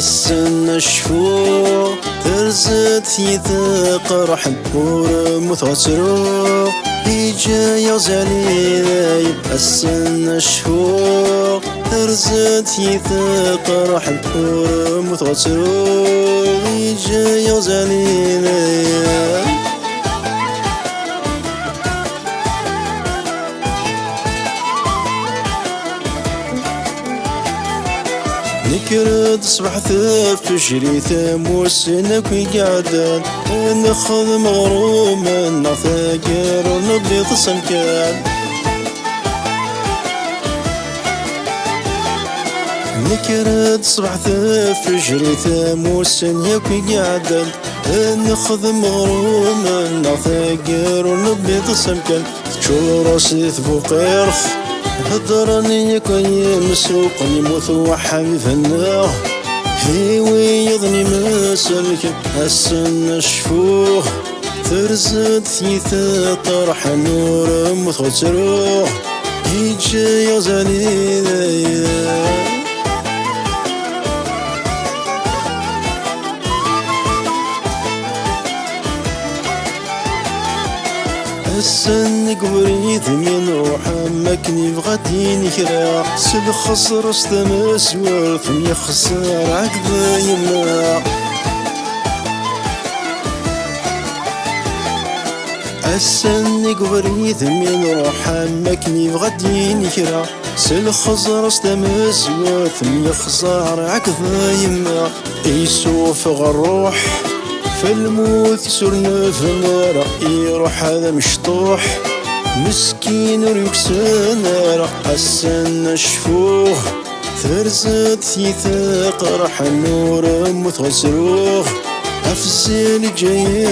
السن الشفوق ترزت ثيثق رحم ورموت غتروق هيجا زليل السن الشفوق ترزت ثيثق رحم ورموت غتروق هيجا زليل نكرد صبح ثف جري ثموس نكوي قعدان نخذ مغروم نثاقر ونبلي تصمكان نكرد صبح ثف جري ثموس نكوي قعدان نخذ مغروم نثاقر ونبلي تصمكان تشور راسي ثبوق يرخ هضرني يكون مسوق يموت وحبيب فناه هيوي يضني مسلك السن الشفوه ترزت ثيثة طرح نور مثغت روح يجي يا زليل السن قبريت من روحه مكني بغديني كرا سل خسر استمس ورثم يخسر عقب يما السن قبريت من روحه مكني بغديني كرا سل خسر استمس ورثم يخسر عقب يما يسوف الروح في الموت سرنا في النار يروح هذا مشطوح مسكين وريكسن السن الشفوخ ثرزت ثيثاق راح النور متغسروخ أفزل جاي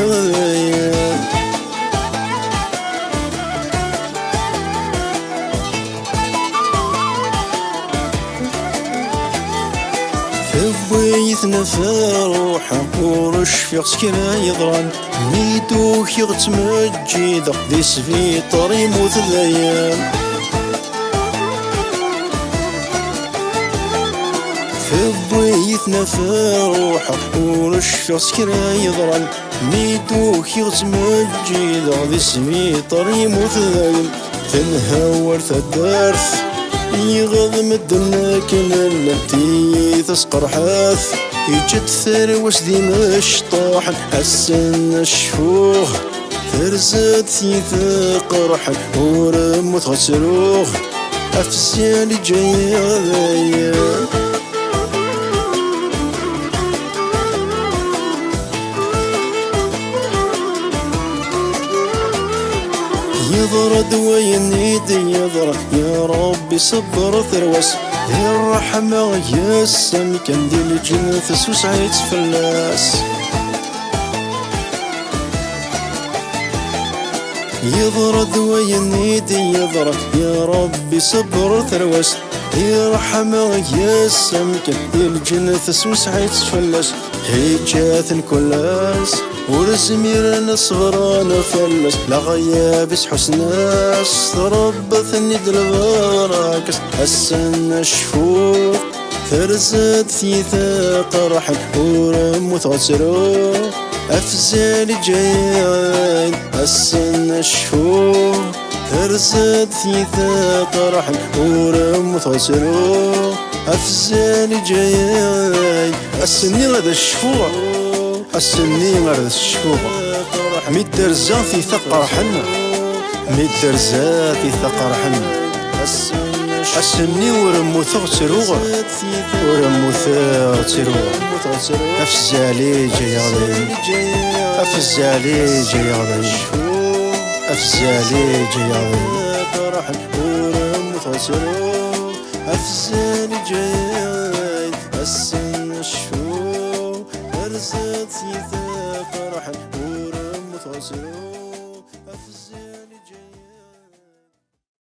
ثبيثنا في روحه ورش في سكنا يضران ميدوك يغتمجيد ذي سفيطر يموت الايام ثبيثنا في روحه ورش في سكنا يضران ميدوك يغتمجيد ذي سفيطر يموت الايام تنهور ثدارث يغض مدنا كنن تي تسقر حاث يجد ثروس دي مشطوح السن الشفوخ ترزت ثيثاق رحل ورموت غسروخ أفزال جاي يضرد وينيد يضرد يا ربي صبر ثروس يا الرحمة يا السم كان دي الجنث وسعيد فلاس يضرد وينيد يضرد يا ربي صبر ثروس يا رحمة يا السم كان دي الجنث وسعيد فلاس هي جاثن كلاس ورزميرنا صغرانا فلس لا غيابس حسناس تربثني دلبراكس السن الشفوق ثرزت ثيثاق رحل ورموت غسروق أفزال جايين السن الشفوق ثرزت ثيثاق رحل ورموت غسروق أفزال جايين السن هذا الشفوق السنين غير الشفوق ميدر زاتي ثقر حنا ميدر زاتي ثقر حنا السنين ورمو ثغتروغ ورمو ثغتروغ أفزالي جياضي أفزالي جياضي أفزالي جياضي أفزالي جياضي السن الشفوق ترزت ثيثاق رحل ورموت غسروق